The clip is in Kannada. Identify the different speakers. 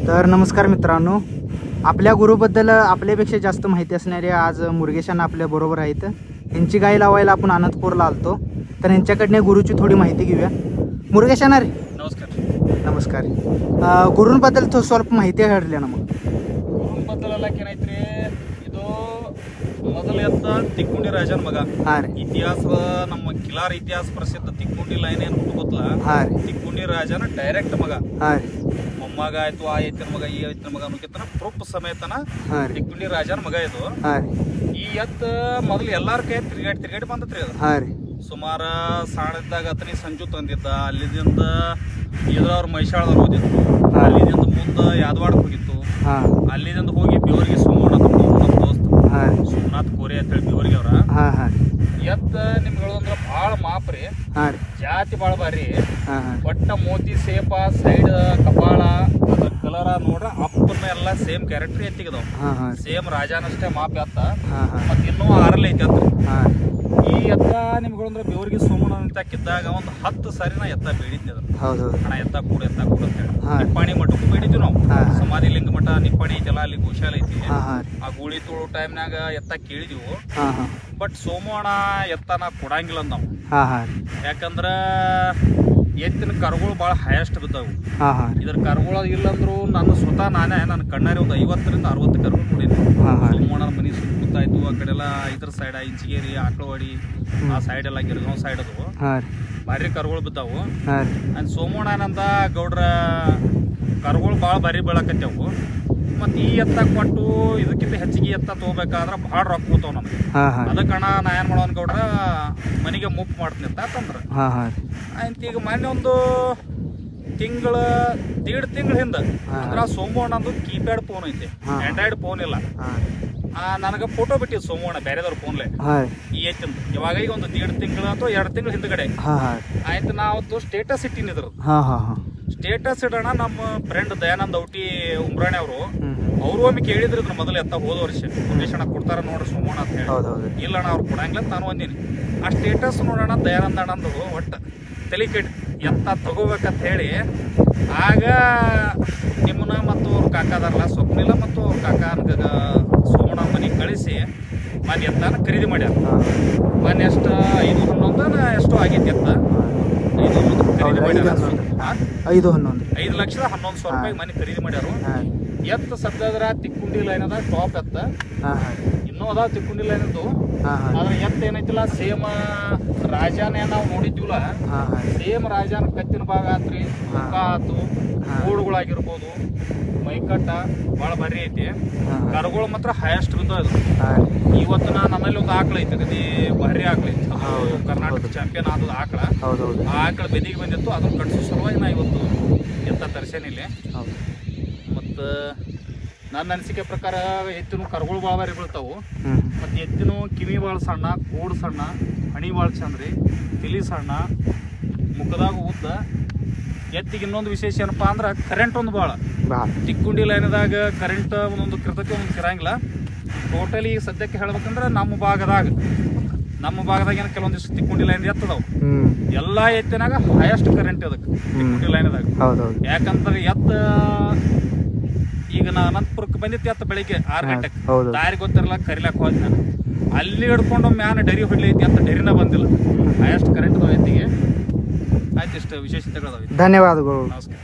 Speaker 1: तर नमस्कार मित्रांनो, आपल्या गुरुबद्दल आपल्यापेक्षा जास्त माहिती असणारे आज मुरगेशांना आपल्या बरोबर आहेत. यांची गाय लावायला आपण अनंतपूरला आलतो, तर यांच्याकडनं गुरुची थोडी माहिती घेऊया. मुरगेशांना रे
Speaker 2: नमस्कार.
Speaker 1: नमस्कार. गुरूंबद्दल ಸ್ವಲ್ಪ ಮಾಹಿತಿ ಹೇಳ್ರಿ ನಮಗೆ.
Speaker 2: ಗುರುಂಬದ್ದಲೆಲ್ಲ ಏನೈತ್ರಿ, ಇದು ಮೊದಲು ಎತ್ತ ತಿಕ್ಕುಂಡಿ ರಾಜನ ಮಗ. ಇತಿಹಾಸ ನಮ್ಮ ಕಿಲಾರ ಇತಿಹಾಸ ಪ್ರಸಿದ್ಧ ತಿಕ್ಕುಂಡಿ ಲೈನ್ ಏನು ಗೊತ್ತಲ್ಲ, ತಿಕ್ಕುಂಡಿ ರಾಜನ ಡೈರೆಕ್ಟ್ ಮಗ. ಮೊಮ್ಮಗ ಆಯ್ತು, ಆ ಎತ್ತಿನ ಮಗ ಈ ಎತ್ತಿನ ಮಗ ಅನ್ನೋಕಿಂತ ಪ್ರೂಫ್ ಸಮೇತನ ತಿಕ್ಕುಂಡಿ ರಾಜನ ಮಗ ಇದು. ಈ ಎತ್ತ ಮೊದಲು ಎಲ್ಲಾರ ಕೈ ತಿರ್ಗಾಡಿ ಬಂದತ್ರಿ ಅದು. ಸುಮಾರ ಸಾಣದಾಗ ಅತನಿ ಸಂಜು ತಂದಿದ್ದ, ಅಲ್ಲಿದಿಂದ ಇದ್ರವ್ರ ಮೈಸಾಳದವ್ರು ಓದಿದ್ರು, ಅಲ್ಲಿದಿಂದ ಮುಂದೆ ಯಾದವಾಡಕ್ಕೆ ಹೋಗಿತ್ತು, ಅಲ್ಲಿದಿಂದ ಹೋಗಿ ಬೇವರಿಗೆ ಸೋಮಣ್ಣ ನಮ್ಮ ದೋಸ್ತ ಸೋಮನಾಥ್ ಕೋರೆ ಅಂತ ಹೇಳಿ ಬೇವರಿಗೆ ಅವ್ರ ಎತ್ತ ನಿಮ್ಗೆ ಹೇಳೋದಂದ್ರ ಭಾಳ ಮಾಪ್ರಿ, ಜಾತಿ ಭಾಳ ಬಾರಿ. ಒಟ್ಟ ಮೋತಿ ಸೇಪ ಸೈಡ್ ಕಪಾಳ ಕಲರ ನೋಡ್ರ ಅಪ್ಪನ ಎಲ್ಲ ಸೇಮ್ ಕ್ಯಾರೆಕ್ಟರ್ ಎತ್ತಿಗದವ್, ಸೇಮ್ ರಾಜನಷ್ಟೇ ಮಾಪ್ ಎತ್ತ. ಮತ್ ಇನ್ನೂ ಆರಲ್ಲ ಐತಿ ಅತ್ತ. ಈ ಎತ್ತ ನಿಮ್ಗಳಂದ್ರೆ ಬೇವರಿಗೆ ಸೋಮಣ್ಣ ಅಂತ ಕಿದ್ದಾಗ ಒಂದು 10 ಸಾರಿ ನಾ ಎತ್ತ ಬೇಡಿದ್ನಿ ಅದ್ರ. ಹಣ ಎತ್ತ ಕೂಡ ಅಂತ ಹೇಳಿ ನಿಪ್ಪಾಣಿ ಮಠಕ್ಕೂ ಬೇಡಿದ್ವಿ ನಾವು. ಸಮಾಧಿ ಲಿಂಗ ಮಠ ನಿಪ್ಪಾಣಿ ಐತಲ್ಲ, ಅಲ್ಲಿ ಗೋಶಾಲ ಐತಿ. ಆ ಗೂಳಿ ತುಳು ಟೈಮ್ನಾಗ ಎತ್ತ ಕೇಳಿದ್ವು, ಬಟ್ ಸೋಮಣ್ಣ ಎತ್ತನ ಕೊಡಂಗಿಲ್ಲ ನಾವು. ಯಾಕಂದ್ರ ಎತ್ತಿನ ಕರುಗಳು ಭಾಳ ಹೈಯೆಸ್ಟ್ ಬಿದ್ದಾವು. ಇದ್ರ ಕರುಗಳು ಇಲ್ಲಂದ್ರು ನಾನು ಸ್ವತಃ ನನ್ನ ಕಣ್ಣಾರಿ ಒಂದು 50 ರಿಂದ 60 ಕರುಗಳು ನೋಡಿದ್ವಿ. ಸೋಮಣ್ಣನ ಮನಿ ಸುತ್ತಾಯ್ತು, ಆ ಕಡೆ ಎಲ್ಲ ಇದ್ರ ಸೈಡ್ ಇಂಚಿಗೇರಿ ಆಕಳವಾಡಿ ಆ ಸೈಡ್ ಎಲ್ಲ ಗಿರ್ಗಾಂವ್ ಸೈಡ್ ಅದು ಭಾರಿ ಕರುಗಳು ಬಿದ್ದಾವು. ಅಂಡ್ ಸೋಮಣ್ಣ ಏನಂದ, ಗೌಡ್ರ ಕರುಗಳು ಭಾಳ ಭಾರಿ ಬೆಳಕತ್ತೇವು, ಮತ್ತು ಈ ಎತ್ತ ಕೊಟ್ಟು ಇದಕ್ಕಿಂತ ಹೆಚ್ಚಿಗೆ ಎತ್ತ ತೊಗೋಬೇಕಾದ್ರೆ ಭಾಳ ರೊಕ್ಕ ಹೋಗ್ತಾವ ನಮ್ಗೆ. ಅದಕ್ಕಣ ನಾ ಏನು ಮಾಡೋನ್ ಗೌಡ್ರ ಮನೆಗೆ ಮುಪ್ಪು ಮಾಡ್ತೀನಿ ಅಂತ ಅಂತಂದ್ರೆ ಆಯ್ತು. ಈಗ ಮೊನ್ನೆ ಒಂದು ದೇಡ್ ತಿಂಗಳ ಹಿಂದೆ ಅಂದ್ರೆ ಸೋಮಣ್ಣಂದು ಕೀಪ್ಯಾಡ್ ಫೋನ್ ಐತಿ, ಆಂಡ್ರಾಯ್ಡ್ ಫೋನ್ ಇಲ್ಲ. ನನಗೆ ಫೋಟೋ ಬಿಟ್ಟಿದ್ದು ಸೋಮಣ್ಣ ಬೇರೆದವ್ರ ಫೋನ್ಲೆ ಈ ಎತ್ತಿಂದ. ಇವಾಗ ಈಗ ಒಂದು 1.5 ತಿಂಗಳು ಅಥವಾ 2 ತಿಂಗಳ ಹಿಂದ್ಗಡೆ ಆಯ್ತು. ನಾವು ಸ್ಟೇಟಸ್ ಇಟ್ಟಿನಿದ್ರು. ಸ್ಟೇಟಸ್ ಇಡೋಣ, ನಮ್ಮ ಫ್ರೆಂಡ್ ದಯಾನಂದ್ ಔಟಿ ಉಮ್ರಾಣಿ ಅವರು ಒಮ್ಮೆ ಕೇಳಿದ್ರು ಇದ್ರ ಮೊದಲು ಎತ್ತ ಹೋದ ವರ್ಷ ಉದ್ದೇಶನ ಕೊಡ್ತಾರ ನೋಡ್ರಿ ಸೋಮಣ್ಣ ಅಂತ ಹೇಳಿ. ಇಲ್ಲಣ್ಣ ಅವ್ರು ಕೊಡಂಗಿಲ್ಲ ಅಂತ ನಾನು ಅಂದೀನಿ. ಆ ಸ್ಟೇಟಸ್ ನೋಡೋಣ ದಯಾನಂದ ಅಣ್ಣಂದು ಒಟ್ಟು ತಲೆ ಕೆಟ್ಟ ಎತ್ತ ತಗೋಬೇಕಂತ ಹೇಳಿ. ಆಗ ನಿಮ್ಮನ್ನ ಮತ್ತು ಅವ್ರ ಕಾಕಾದಾರಲ್ಲ ಸ್ವಪ್ನಿಲ್ಲ ಮತ್ತು ಅವ್ರ ಕಾಕ ಸೋಮಣ್ಣ ಮನೆಗೆ ಕಳಿಸಿ ಮನೆ ಎತ್ತನ ಖರೀದಿ ಮಾಡ್ಯಾರ. ಮನೆ ಎಷ್ಟು 511 ಎಷ್ಟೋ ಆಗೈತಿ ಎತ್ತ. 5,11,000 ರೂಪಾಯಿ ಮನೆ ಖರೀದಿ ಮಾಡ್ಯಾರು. ಎತ್ತ ಸದ್ಯದ್ರ ತಿಕ್ಕುಂಡಿ ಲೈನ್ ಅದ ಟಾಪ್ ಎತ್ತ. ಇನ್ನೂ ಅದ ತಿಕ್ಕುಂಡಿ ಲೈನ್ ಅದು. ಅದ್ರ ಎತ್ತ ಏನೈತಿಲ್ಲ ಸೇಮ್ ರಾಜಾನೇ ನಾವು ನೋಡಿದ್ವಿಲ್ಲ, ಸೇಮ್ ರಾಜಾನ ಕತ್ತಿನ ಭಾಗ ಆತ್ರಿ, ಮುಖ ಆತು, ಗೋಡುಗಳಾಗಿರ್ಬೋದು, ಮೈಕಟ್ಟ ಭಾಳ ಭಾರಿ ಐತಿ. ಕರುಗಳು ಮಾತ್ರ ಹೈಯೆಸ್ಟ್ ಬಿದ್ದಾವ. ಇವತ್ತು ನನ್ನಲ್ಲಿ ಒಂದು ಆಕಳ ಐತಿ, ಅಗದಿ ಭಾರಿ ಆಕಳ ಐತಿ. ಕರ್ನಾಟಕ ಚಾಂಪಿಯನ್ ಆದ ಆಕಳ. ಆ ಆಕಳ ಬೆದಿಗೆ ಬಂದಿತ್ತು, ಅದನ್ನ ಕಟ್ಸೋ ಸಲುವಾಗಿ ನಾ ಇವತ್ತು ಎತ್ತ ತರ್ಸೇನಿಲ್ಲ. ಮತ್ತು ನನ್ನ ಅನಿಸಿಕೆ ಪ್ರಕಾರ ಎತ್ತಿನ ಕರುಗಳು ಭಾಳ ಬಾರಿ ಬೀಳ್ತಾವು. ಮತ್ತು ಎತ್ತಿನ ಕಿವಿ ಭಾಳ ಸಣ್ಣ, ಕೋಡು ಸಣ್ಣ, ಹಣಿ ಭಾಳ ಚಂದ್ರಿ, ತಲಿ ಸಣ್ಣ, ಮುಖದಾಗ ಉದ್ದ. ಎತ್ತಿಗೆ ಇನ್ನೊಂದು ವಿಶೇಷ ಏನಪ್ಪ ಅಂದ್ರೆ ಕರೆಂಟ್ ಒಂದು ಭಾಳ. ತಿಕ್ಕುಂಡಿ ಲೈನದಾಗ ಕರೆಂಟ್ ಒಂದೊಂದು ಕಿರ್ತತಿ, ಒಂದೊಂದು ಕಿರಂಗಿಲ್ಲ. ಟೋಟಲಿ ಸದ್ಯಕ್ಕೆ ಹೇಳ್ಬೇಕಂದ್ರೆ ನಮ್ಮ ಭಾಗದಾಗ ಏನು ಕೆಲವೊಂದಿಷ್ಟು ತಿಕ್ಕುಂಡಿ ಲೈನ್ ಎತ್ತದವು. ಎಲ್ಲಾ ಎತ್ತಿನಾಗ ಹೈಯೆಸ್ಟ್ ಕರೆಂಟ್ ಅದಕ್ಕೆ ತಿಕ್ಕುಂಡಿ ಲೈನದಾಗ. ಯಾಕಂದ್ರೆ ಎತ್ತ ಈಗ ನಾ ಅನಂತಪುರಕ್ಕೆ ಬಂದಿತ್ತು ಎತ್ತ ಬೆಳಿಗ್ಗೆ 6 ಗಂಟೆಗೆ. ದಾರಿ ಗೊತ್ತಿರಲ್ಲ, ಕರಿಲಾಕ ಹೋದ್ ನಾನು. ಅಲ್ಲಿ ಹಿಡ್ಕೊಂಡು ಮ್ಯಾನ ಡರಿ ಹೊಡ್ಲೈತಿ, ಎತ್ತ ಡರಿನ ಬಂದಿಲ್ಲ. ಹೈಯೆಸ್ಟ್ ಕರೆಂಟ್ ಅದಾವ ಎತ್ತಿಗೆ. ಆಯ್ತು, ಇಷ್ಟು ವಿಶೇಷತೆಗಳದಾವೆ.
Speaker 1: ಧನ್ಯವಾದಗಳು.
Speaker 2: ನಮಸ್ಕಾರ.